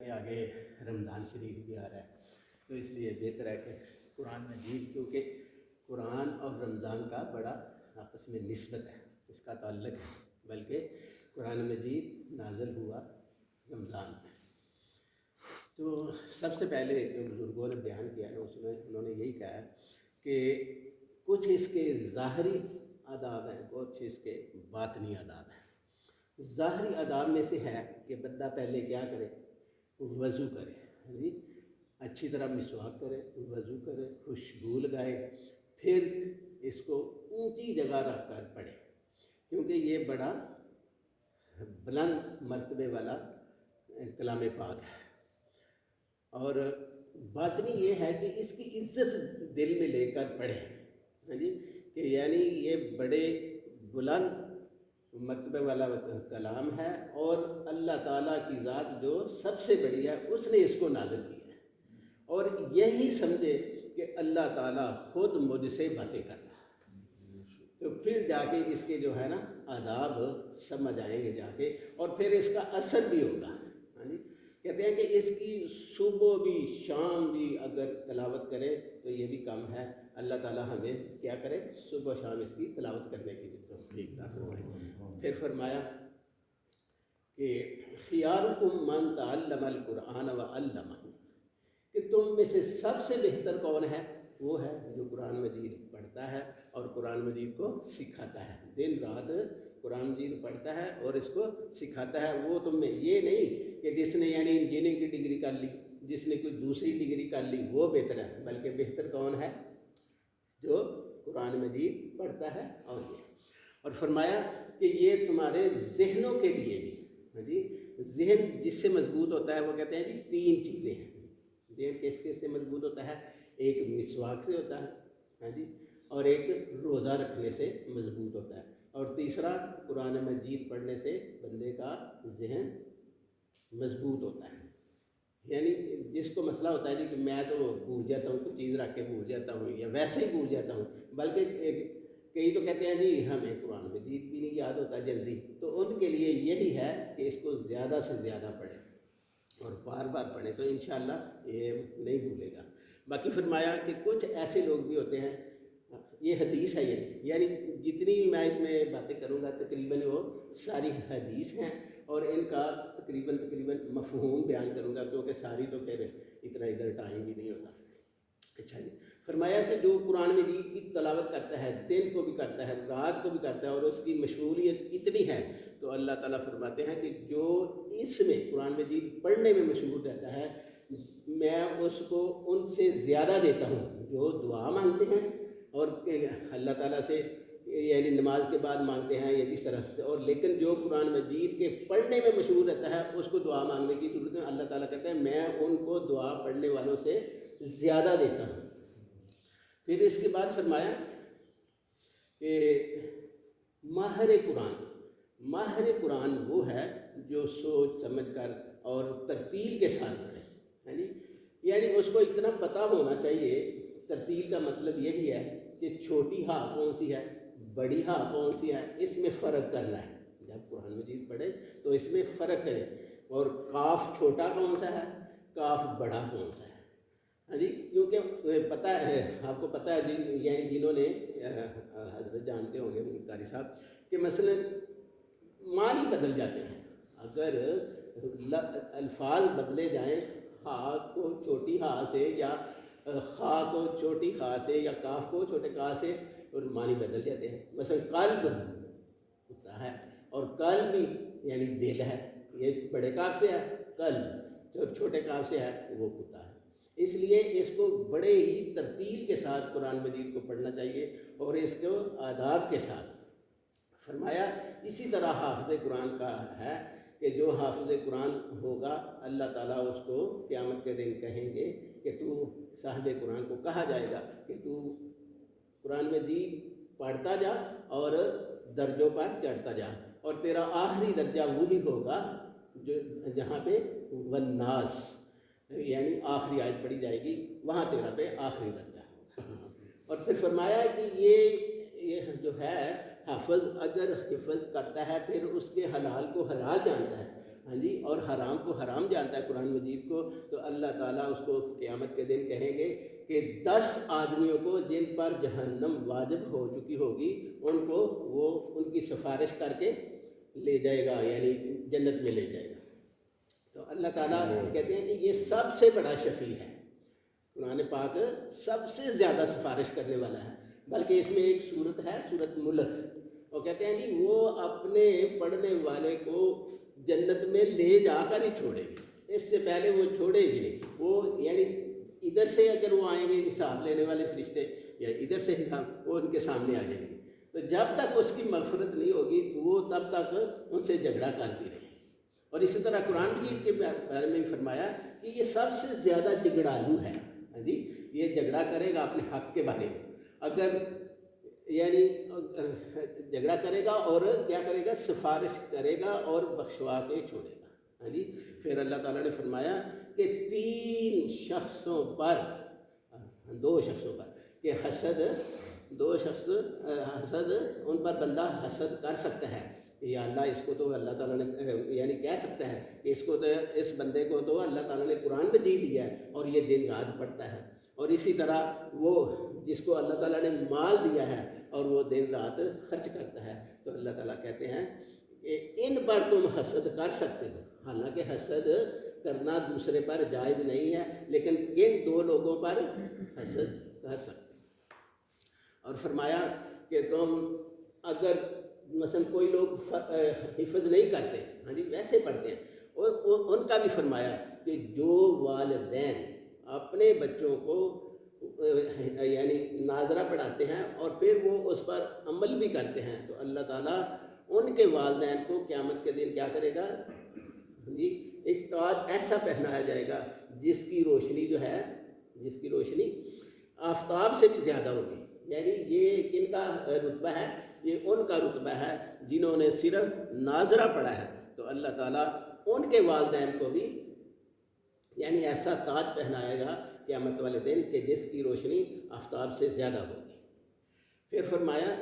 آگے رمضان شریف بھی آ رہا ہے، تو اس لیے بہتر ہے کہ قرآن مجید، کیونکہ قرآن اور رمضان کا بڑا آپس میں نسبت ہے، اس کا تعلق ہے، بلکہ قرآن مجید نازل ہوا رمضان میں۔ تو سب سے پہلے جو بزرگوں نے بیان کیا ہے اس میں انہوں نے یہی کہا ہے کہ کچھ اس کے ظاہری آداب ہیں، کچھ اس کے باطنی آداب ہیں۔ ظاہری آداب میں سے ہے کہ بندہ پہلے کیا کرے، وضو کرے، اچھی طرح مسواک کرے، وضو کرے، خوشبو لگائے، پھر اس کو اونچی جگہ رکھ کر پڑھے، کیونکہ یہ بڑا بلند مرتبے والا کلام پاک ہے۔ اور باطنی یہ ہے کہ اس کی عزت دل میں لے کر پڑھے، کہ یعنی یہ بڑے بلند مرتبہ والا کلام ہے، اور اللہ تعالیٰ کی ذات جو سب سے بڑی ہے اس نے اس کو نازل کیا ہے، اور یہی سمجھے کہ اللہ تعالیٰ خود مجھ سے باتیں کر رہا ہے، تو پھر جا کے اس کے جو ہے نا آداب سمجھ آئیں گے جا کے، اور پھر اس کا اثر بھی ہوگا۔ کہتے ہیں کہ اس کی صبح بھی شام بھی اگر تلاوت کرے تو یہ بھی کم ہے، اللہ تعالیٰ ہمیں کیا کرے، صبح شام اس کی تلاوت کرنے کی توفیق عطا فرمائے۔ پھر فرمایا کہ خیارکم من تعلم القرآن وعلمہ، کہ تم میں سے سب سے بہتر کون ہے، وہ ہے جو قرآن مجید پڑھتا ہے اور قرآن مجید کو سکھاتا ہے، دن رات قرآن مجید پڑھتا ہے اور اس کو سکھاتا ہے۔ وہ تم میں یہ نہیں کہ جس نے یعنی انجینئرنگ کی ڈگری کر لی، جس نے کوئی دوسری ڈگری کر لی وہ بہتر ہے، بلکہ بہتر کون ہے، جو قرآن مجید پڑھتا ہے۔ اور فرمایا کہ یہ تمہارے ذہنوں کے لیے بھی، ذہن جس سے مضبوط ہوتا ہے وہ کہتے ہیں جی تین چیزیں ہیں۔ ذہن کس سے مضبوط ہوتا ہے، ایک مسواک سے ہوتا ہے، اور ایک روزہ رکھنے سے مضبوط ہوتا ہے، اور تیسرا قرآن مجید پڑھنے سے بندے کا ذہن مضبوط ہوتا ہے۔ یعنی جس کو مسئلہ ہوتا ہے جی کہ میں تو بھول جاتا ہوں، کچھ چیز رکھ کے بھول جاتا ہوں یا ویسے ہی بھول جاتا ہوں، بلکہ کئی تو کہتے ہیں جی ہمیں قرآن مجید بھی نہیں یاد ہوتا جلدی، تو ان کے لیے یہی ہے کہ اس کو زیادہ سے زیادہ پڑھیں اور بار بار پڑھیں، تو انشاءاللہ یہ نہیں بھولے گا۔ باقی فرمایا کہ کچھ ایسے لوگ بھی ہوتے ہیں، یہ حدیث ہے، یعنی جتنی بھی میں اس میں باتیں کروں گا تقریباً وہ ساری حدیث ہیں، اور ان کا تقریباً مفہوم بیان کروں گا، کیونکہ ساری تو پھر اتنا ادھر ٹائم بھی نہیں ہوتا۔ اچھا جی، فرمایا کہ جو قرآن مجید کی تلاوت کرتا ہے، دن کو بھی کرتا ہے، رات کو بھی کرتا ہے، اور اس کی مشغولیت اتنی ہے، تو اللہ تعالیٰ فرماتے ہیں کہ جو اس میں قرآن مجید پڑھنے میں مشغول رہتا ہے، میں اس کو ان سے زیادہ دیتا ہوں جو دعا مانگتے ہیں اور اللہ تعالیٰ سے یعنی نماز کے بعد مانگتے ہیں یا جس طرح سے، اور لیکن جو قرآن مجید کے پڑھنے میں مشغول رہتا ہے اس کو دعا مانگنے کی ضرورت ہے۔ اللہ تعالیٰ کہتا ہے میں ان کو دعا پڑھنے والوں سے زیادہ دیتا ہوں۔ پھر اس کے بعد فرمایا کہ ماہر قرآن وہ ہے جو سوچ سمجھ کر اور ترتیل کے ساتھ پڑھے، یعنی اس کو اتنا پتہ ہونا چاہیے۔ ترتیل کا مطلب یہی ہے کہ چھوٹی ہاں کون سی ہے، بڑی ہاں کون سی ہے، اس میں فرق کرنا ہے۔ جب قرآن مجید پڑھے تو اس میں فرق کرے، اور کاف چھوٹا کون سا ہے، کاف بڑا کون سا ہے، کیونکہ پتہ ہے آپ کو پتہ ہے یعنی جنہوں نے حضرت جانتے ہوں گے قاری صاحب کہ مثلا معنی بدل جاتے ہیں، اگر الفاظ بدلے جائیں، ہا کو چھوٹی ہا سے یا خا کو چھوٹی خا سے یا کاف کو چھوٹے کا سے، اور معنی بدل جاتے ہیں۔ مثلا قلب ہوتا ہے، اور قلب بھی یعنی دل ہے، یہ بڑے کاف سے ہے، قلب جو چھوٹے کاف سے ہے وہ کتا ہے۔ اس لیے اس کو بڑے ہی ترتیل کے ساتھ قرآن مجید کو پڑھنا چاہیے، اور اس کو آداب کے ساتھ۔ فرمایا اسی طرح حافظ قرآن کا ہے کہ جو حافظ قرآن ہوگا اللہ تعالیٰ اس کو قیامت کے دن کہیں گے کہ تو صاحب قرآن کو کہا جائے گا کہ تو قرآن مجید پڑھتا جا اور درجوں پر چڑھتا جا، اور تیرا آخری درجہ وہی ہوگا جو جہاں پہ والناس یعنی آخری آیت پڑھی جائے گی، وہاں تیرا پہ آخری درجہ ہوگا۔ اور پھر فرمایا کہ یہ جو ہے حافظ اگر حفظ کرتا ہے پھر اس کے حلال کو حلال جانتا ہے، ہاں جی، اور حرام کو حرام جانتا ہے قرآن مجید کو، تو اللہ تعالیٰ اس کو قیامت کے دن کہیں گے کہ 10 آدمیوں کو جن پر جہنم واجب ہو چکی ہوگی ان کو وہ ان کی سفارش کر کے لے جائے گا، یعنی جنت میں لے جائے گا۔ تو اللہ تعالیٰ کہتے ہیں کہ یہ سب سے بڑا شفیع ہے، قرآن پاک سب سے زیادہ سفارش کرنے والا ہے۔ بلکہ اس میں ایک صورت ہے، صورت ملک، وہ کہتے ہیں کہ وہ اپنے پڑھنے والے کو جنت میں لے جا کر ہی چھوڑے گی، اس سے پہلے وہ چھوڑے گی نہیں۔ وہ یعنی ادھر سے اگر وہ آئیں گے حساب لینے والے فرشتے، یا ادھر سے حساب، وہ ان کے سامنے آ جائیں گے، تو جب تک اس کی مغفرت نہیں ہوگی وہ تب تک ان سے جھگڑا کرتی رہے۔ اور اسی طرح قرآن مجید کے بارے میں بھی فرمایا کہ یہ سب سے زیادہ جھگڑالو ہے، ہاں جی، یہ جھگڑا کرے گا اپنے حق کے بارے میں، اگر یعنی جھگڑا کرے گا اور کیا کرے گا، سفارش کرے گا اور بخشوا کے چھوڑے گا، ہاں جی۔ پھر اللہ تعالیٰ نے فرمایا کہ 3 شخصوں پر، 2 شخصوں پر کہ حسد، 2 شخص حسد، ان پر بندہ حسد کر سکتا ہے کہ یا اللہ اس کو تو اللہ تعالیٰ نے یعنی کہہ سکتا ہے کہ اس کو تو، اس بندے کو تو اللہ تعالیٰ نے قرآن مجید دیا ہے اور یہ دن رات پڑھتا ہے، اور اسی طرح وہ جس کو اللہ تعالیٰ نے مال دیا ہے اور وہ دن رات خرچ کرتا ہے، تو اللہ تعالیٰ کہتے ہیں کہ ان پر تم حسد کر سکتے ہو۔ حالانکہ حسد کرنا دوسرے پر جائز نہیں ہے، لیکن کن 2 لوگوں پر حسد کر سکتے ہیں۔ اور فرمایا کہ تم اگر مثلا کوئی لوگ حفظ نہیں کرتے، ہاں جی، ویسے پڑھتے ہیں، اور ان کا بھی فرمایا کہ جو والدین اپنے بچوں کو یعنی ناظرہ پڑھاتے ہیں اور پھر وہ اس پر عمل بھی کرتے ہیں، تو اللہ تعالیٰ ان کے والدین کو قیامت کے دن کیا کرے گا، جی، ایک تاج ایسا پہنایا جائے گا جس کی روشنی جو ہے، جس کی روشنی آفتاب سے بھی زیادہ ہوگی۔ یعنی یہ کن کا رتبہ ہے، یہ ان کا رتبہ ہے جنہوں نے صرف ناظرہ پڑھا ہے، تو اللہ تعالیٰ ان کے والدین کو بھی یعنی ایسا تاج پہنائے گا قیامت والے دن کہ جس کی روشنی آفتاب سے زیادہ ہوگی۔ پھر فرمایا،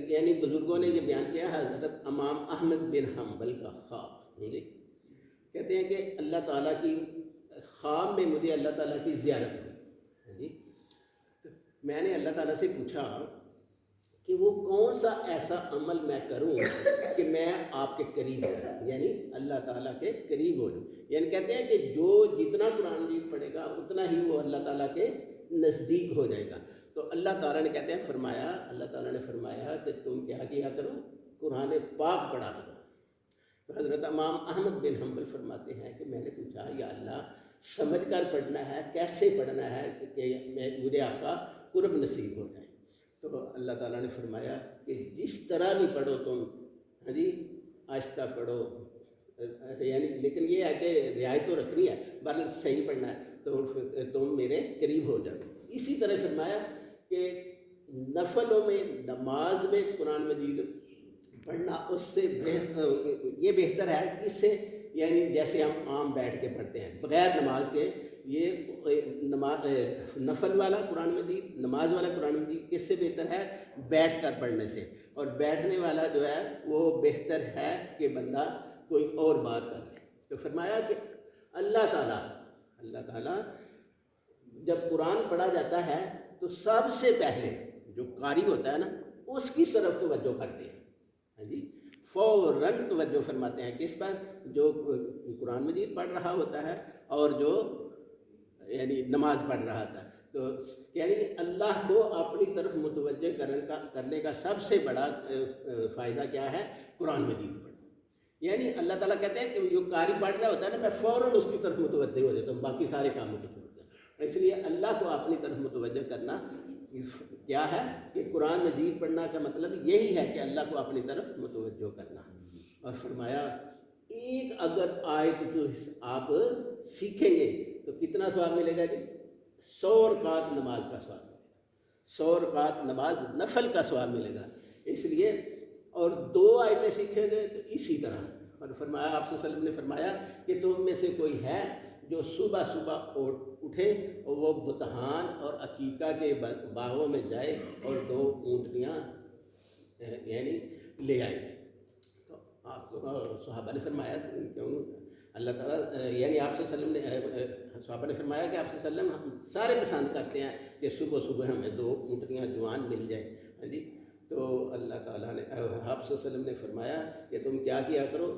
یعنی بزرگوں نے یہ بیان کیا، حضرت امام احمد بن حنبل کا خواب، کہتے ہیں کہ اللہ تعالیٰ کی خواب میں مجھے اللہ تعالیٰ کی زیارت ہوئی، جی، میں نے اللہ تعالیٰ سے پوچھا کہ وہ کون سا ایسا عمل میں کروں کہ میں آپ کے قریب ہوں، یعنی اللہ تعالیٰ کے قریب ہو جاؤں۔ یعنی کہتے ہیں کہ جو جتنا قرآن مجید پڑھے گا اتنا ہی وہ اللہ تعالیٰ کے نزدیک ہو جائے گا۔ تو اللہ تعالیٰ نے کہتے ہیں فرمایا، اللہ تعالیٰ نے فرمایا کہ تم کیا کیا کرو، قرآن پاک پڑھا کرو۔ تو حضرت امام احمد بن حنبل فرماتے ہیں کہ میں نے پوچھا یا اللہ سمجھ کر پڑھنا ہے، کیسے پڑھنا ہے کہ مجھے آپ کا قرب نصیب ہو جائے؟ تو اللہ تعالیٰ نے فرمایا کہ جس طرح بھی پڑھو تم، ہاں جی، آہستہ پڑھو، یعنی لیکن یہ ہے کہ رعایت تو رکھنی ہے، بلکہ صحیح پڑھنا ہے، تو تم میرے قریب ہو جاؤ۔ اسی طرح فرمایا کہ نفلوں میں، نماز میں قرآن مجید پڑھنا اس سے یہ بہتر ہے اس سے، یعنی جیسے ہم عام بیٹھ کے پڑھتے ہیں بغیر نماز کے، یہ نماز نفل والا قرآن مجید، نماز والا قرآن مجید کس سے بہتر ہے؟ بیٹھ کر پڑھنے سے۔ اور بیٹھنے والا جو ہے وہ بہتر ہے کہ بندہ کوئی اور بات کر لے۔ تو فرمایا کہ اللہ تعالیٰ جب قرآن پڑھا جاتا ہے تو سب سے پہلے جو قاری ہوتا ہے نا اس کی طرف توجہ کرتے ہیں، ہاں جی، فوراً توجہ فرماتے ہیں کس پر؟ جو قرآن مجید پڑھ رہا ہوتا ہے اور جو یعنی نماز پڑھ رہا تھا۔ تو یعنی اللہ کو اپنی طرف متوجہ کرنے کا سب سے بڑا فائدہ کیا ہے؟ قرآن مجید پڑھنا۔ یعنی اللہ تعالیٰ کہتے ہیں کہ جو قاری پڑھ رہا ہوتا ہے نا، میں فوراً اس کی طرف متوجہ ہو جاتا ہوں، باقی سارے کاموں کو چھوڑ دیں۔ اس لیے اللہ کو اپنی طرف متوجہ کرنا کیا ہے کہ قرآن مجید پڑھنا کا مطلب یہی ہے کہ اللہ کو اپنی طرف متوجہ کرنا۔ اور فرمایا ایک اگر آیت تو آپ سیکھیں گے تو کتنا ثواب ملے گا جی؟ 100 رکعت نماز کا ثواب ملے گا، 100 رکعت نماز نفل کا ثواب ملے گا۔ اس لیے اور 2 آیتیں سیکھیں گے تو اسی طرح۔ اور فرمایا، آپ صلی اللہ علیہ وسلم نے فرمایا کہ تم میں سے کوئی ہے جو صبح صبح اٹھے اور وہ بتحان اور عقیقہ کے باغوں میں جائے اور 2 اونٹنیاں یعنی لے آئے۔ تو آپ صحابہ نے فرمایا کیوں اللہ تعالیٰ یعنی آپ صلی اللہ علیہ وسلم نے صحابہ نے فرمایا کہ آپ صلی اللہ علیہ وسلم ہم سارے پسند کرتے ہیں کہ صبح صبح ہمیں 2 اونٹنیاں جوان مل جائیں. ہاں جی. تو اللہ تعالیٰ نے آپ صلی اللہ علیہ وسلم نے فرمایا کہ تم کیا کیا کرو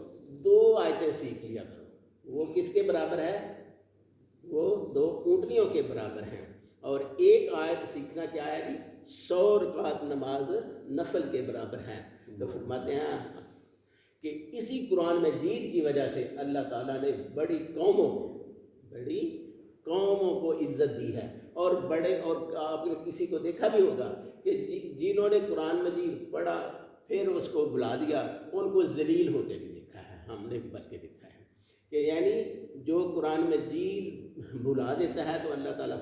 2 آیتیں سیکھ لیا کرو. وہ کس کے برابر ہے؟ وہ 2 اونٹنیوں کے برابر ہیں. اور 1 آیت سیکھنا کیا ہے جی 100 رکعت نماز نفل کے برابر ہیں. تو فرماتے ہیں کہ اسی قرآن مجید کی وجہ سے اللہ تعالیٰ نے بڑی قوموں کو عزت دی ہے. اور بڑے اور آپ نے کسی کو دیکھا بھی ہوگا کہ جنہوں نے قرآن مجید پڑھا پھر اس کو بلا دیا ان کو ذلیل ہوتے بھی دیکھا ہے. ہم نے بلکہ دیکھا ہے کہ یعنی جو قرآن مجید بھلا دیتا ہے تو اللہ تعالیٰ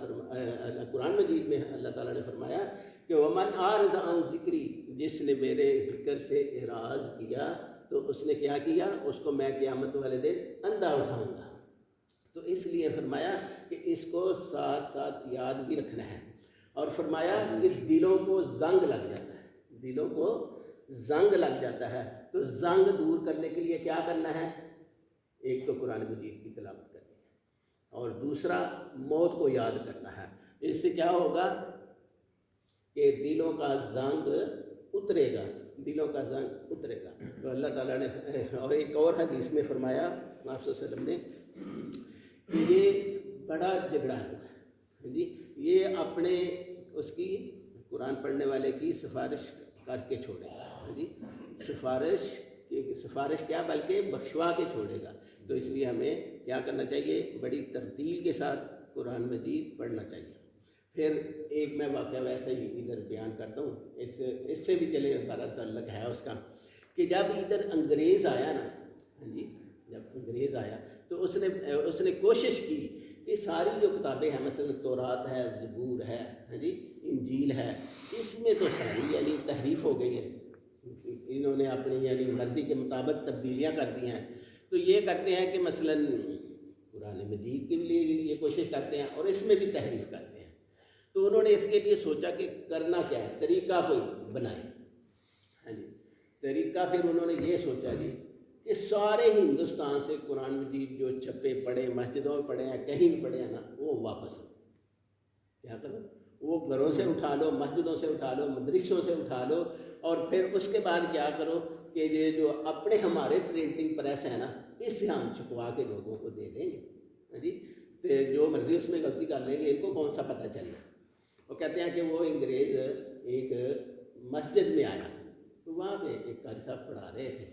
قرآن مجید میں اللہ تعالیٰ نے فرمایا کہ ومن اعرض عن ذکری، جس نے میرے ذکر سے اعراض کیا تو اس نے کیا کیا، اس کو میں قیامت والے دن اندھا اٹھاؤں گا. تو اس لیے فرمایا کہ اس کو ساتھ ساتھ یاد بھی رکھنا ہے. اور فرمایا کہ دلوں کو زنگ لگ جاتا ہے. تو زنگ دور کرنے کے لیے کیا کرنا ہے؟ ایک تو قرآن مجید کی تلاوت کرنی ہے اور دوسرا موت کو یاد کرنا ہے. اس سے کیا ہوگا کہ دلوں کا زنگ اترے گا. تو اللہ تعالیٰ نے اور ایک اور حدیث میں فرمایا آپ صلی اللہ علیہ وسلم نے کہ یہ بڑا جھگڑا ہے جی، یہ اپنے اس کی قرآن پڑھنے والے کی سفارش کر کے چھوڑے گا جی. سفارش کیا بلکہ بخشوا کے چھوڑے گا. تو اس لیے ہمیں کیا کرنا چاہیے؟ بڑی ترتیل کے ساتھ قرآن مجید پڑھنا چاہیے. پھر ایک میں واقعہ ویسا ہی ادھر بیان کرتا ہوں، اس سے بھی چلے بڑا تعلق ہے اس کا، کہ جب ادھر انگریز آیا نا جی، جب انگریز آیا تو اس نے کوشش کی کہ ساری جو کتابیں ہیں مثلا تورات ہے، زبور ہے جی، انجیل ہے، اس میں تو ساری یعنی تحریف ہو گئی ہے. انہوں نے اپنی یعنی مرضی کے مطابق تبدیلیاں کر دی ہیں. تو یہ کرتے ہیں کہ مثلا قرآن مجید کے لیے یہ کوشش کرتے ہیں اور اس میں بھی تحریف کرتے ہیں. تو انہوں نے اس کے لیے سوچا کہ کرنا کیا ہے، طریقہ کوئی بنائے. ہاں جی، طریقہ پھر انہوں نے یہ سوچا جی کہ سارے ہندوستان سے قرآن مجید جو چھپے پڑھے مسجدوں میں پڑھے ہیں کہیں بھی پڑھے ہیں نا، وہ واپس کیا کرو، وہ گھروں سے اٹھا لو، مسجدوں سے اٹھا لو، مدرسوں سے اٹھا لو. اور پھر اس کے بعد کیا کرو کہ یہ جو اپنے ہمارے پرنٹنگ پریس ہے نا، اس سے ہم چھپوا کے لوگوں کو دے دیں گے. ہاں جی، تو جو مرضی اس میں غلطی کر لیں گے، ان کو کون سا پتہ چلے. وہ کہتے ہیں کہ وہ انگریز ایک مسجد میں آیا تو وہاں پہ ایک قاری صاحب پڑھا رہے تھے.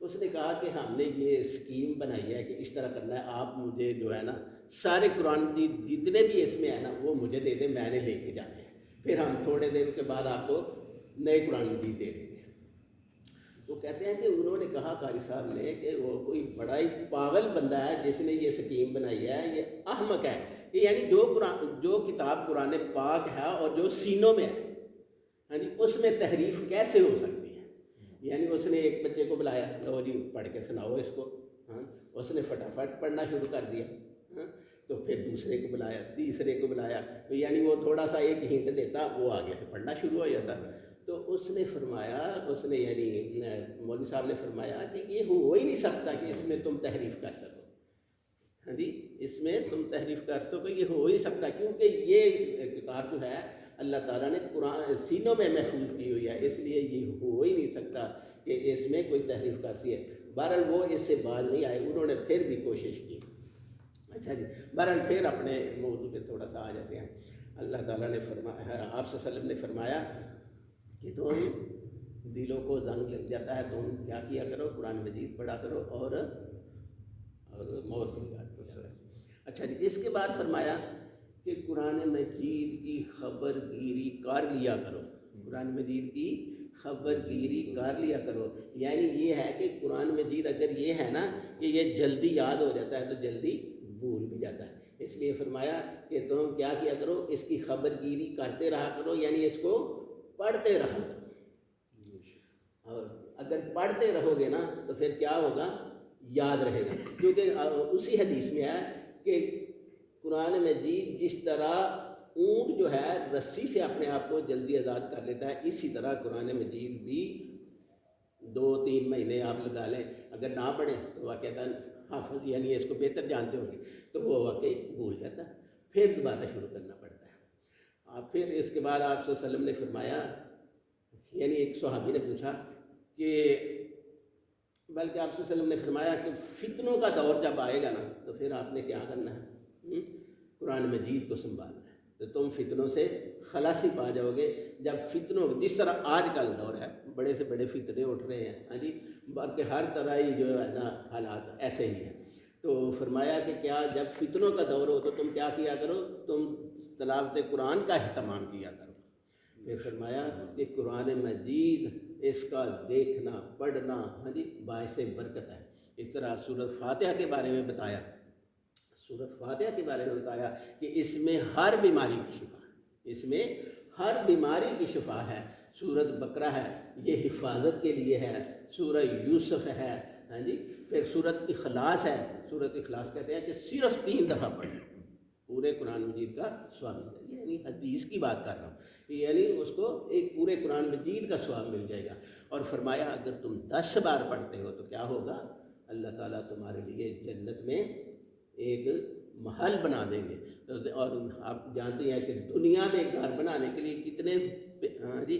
اس نے کہا کہ ہم نے یہ اسکیم بنائی ہے کہ اس طرح کرنا ہے، آپ مجھے جو ہے نا سارے قرآن جتنے بھی اس میں ہے نا وہ مجھے دے دیں، میں نے لے کے جانے ہیں، پھر ہم تھوڑے دن کے بعد آپ کو نئے قرآن مجید دے دیں گے. تو کہتے ہیں کہ انہوں نے کہا قاری صاحب نے کہ وہ کوئی بڑا ہی پاگل بندہ ہے جس نے یہ اسکیم بنائی ہے، یہ احمق ہے. یعنی جو کتاب قرآن پاک ہے اور جو سینوں میں ہے، ہاں جی، اس میں تحریف کیسے ہو سکتی ہے؟ یعنی اس نے ایک بچے کو بلایا، لو جی پڑھ کے سناؤ اس کو. ہاں، اس نے فٹافٹ پڑھنا شروع کر دیا. ہاں، تو پھر دوسرے کو بلایا، تیسرے کو بلایا، یعنی وہ تھوڑا سا ایک ہنٹ دیتا، وہ آگے سے پڑھنا شروع ہو جاتا. تو اس نے فرمایا، یعنی مولوی صاحب نے فرمایا کہ یہ ہو ہی نہیں سکتا کہ اس میں تم تحریف کر سکو. ہاں جی، اس میں تم تحریف کر سکو، یہ ہو ہی سکتا کیونکہ یہ کتاب جو ہے اللہ تعالیٰ نے قرآن سینوں میں محفوظ کی ہوئی ہے، اس لیے یہ ہو ہی نہیں سکتا کہ اس میں کوئی تحریف کرتی ہے. بہرحال وہ اس سے باز نہیں آئے، انہوں نے پھر بھی کوشش کی. اچھا جی، بہرحال پھر اپنے موضوع پہ تھوڑا سا آ جاتے ہیں. اللہ تعالیٰ نے فرمایا، آپ صلی اللہ علیہ وسلم نے فرمایا کہ تم دلوں کو زنگ لگ جاتا ہے، تم کیا کیا کرو، قرآن مجید پڑھا کرو اور موت کو یاد کرو. اچھا جی، اس کے بعد فرمایا کہ قرآن مجید کی خبر گیری کر لیا کرو. قرآن مجید کی خبر گیری کر لیا کرو، یعنی یہ ہے کہ قرآن مجید اگر یہ ہے نا کہ یہ جلدی یاد ہو جاتا ہے تو جلدی بھول بھی جاتا ہے. اس لیے فرمایا کہ تم کیا کیا کرو، اس کی خبر گیری کرتے رہا کرو، یعنی اس کو پڑھتے رہا کرو. اور اگر پڑھتے رہو گے نا تو پھر کیا ہوگا، یاد رہے گا. کیونکہ اسی حدیث میں ہے کہ قرآن مجید جس طرح اونٹ جو ہے رسی سے اپنے آپ کو جلدی آزاد کر لیتا ہے، اسی طرح قرآن مجید بھی 2-3 مہینے آپ لگا لیں، اگر نہ پڑھیں تو واقعتاً حافظ یعنی اس کو بہتر جانتے ہوں گے تو وہ واقعی بھول جاتا ہے، پھر دوبارہ شروع کرنا پڑتا ہے۔ آپ پھر اس کے بعد آپ صلی اللہ علیہ وسلم نے فرمایا، یعنی ایک صحابی نے پوچھا کہ بلکہ آپ صلی اللہ علیہ وسلم نے فرمایا کہ فتنوں کا دور جب آئے گا نا تو پھر آپ نے کیا کرنا ہے؟ قرآن مجید کو سنبھالنا ہے، تو تم فتنوں سے خلاصی پا جاؤ گے۔ جب فتنوں، جس طرح آج کل دور ہے، بڑے سے بڑے فتنے اٹھ رہے ہیں، ہاں جی، بلکہ ہر طرح ہی جو ہے نا حالات ایسے ہی ہیں، تو فرمایا کہ کیا جب فتنوں کا دور ہو تو تم کیا کیا کرو، تم تلاوت قرآن کا اہتمام کیا کرو۔ پھر فرمایا کہ قرآن مجید اس کا دیکھنا پڑھنا ہاں جی باعث برکت ہے۔ اس طرح سورۃ فاتحہ کے بارے میں بتایا، سورۃ فاتحہ کے بارے میں بتایا کہ اس میں ہر بیماری کی شفا ہے، اس میں ہر بیماری کی شفا ہے۔ سورۃ بقرہ ہے، یہ حفاظت کے لیے ہے۔ سورہ یوسف ہے، ہاں جی، پھر سورۃ اخلاص ہے۔ سورۃ اخلاص کہتے ہیں کہ صرف 3 دفعہ پڑھیں، پورے قرآن مجید کا ثواب مل جائے گا، یعنی حدیث کی بات کر رہا ہوں، یعنی اس کو ایک پورے قرآن مجید کا ثواب مل جائے گا۔ اور فرمایا اگر تم 10 بار پڑھتے ہو تو کیا ہوگا، اللہ تعالیٰ تمہارے لیے جنت میں ایک محل بنا دیں گے۔ اور آپ جانتے ہیں کہ دنیا میں گھر بنانے کے لیے کتنے ہاں جی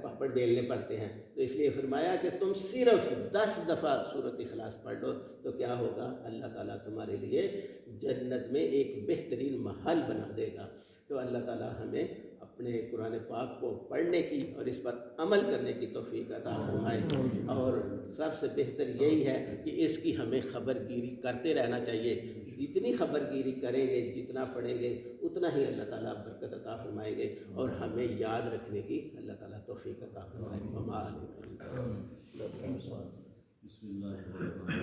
پاپڑ بیلنے پڑتے ہیں، تو اس لیے فرمایا کہ تم صرف 10 دفعہ سورۃ اخلاص پڑھ لو تو کیا ہوگا، اللہ تعالیٰ تمہارے لیے جنت میں ایک بہترین محل بنا دے گا۔ تو اللہ تعالیٰ ہمیں اپنے قرآن پاک کو پڑھنے کی اور اس پر عمل کرنے کی توفیق عطا فرمائے، اور سب سے بہتر یہی ہے کہ اس کی ہمیں خبر گیری کرتے رہنا چاہیے۔ جتنی خبر گیری کریں گے، جتنا پڑھیں گے، اتنا ہی اللہ تعالیٰ برکت عطا فرمائیں گے اور ہمیں یاد رکھنے کی اللہ تعالیٰ توفیق عطا فرمائے۔ بسم اللہ۔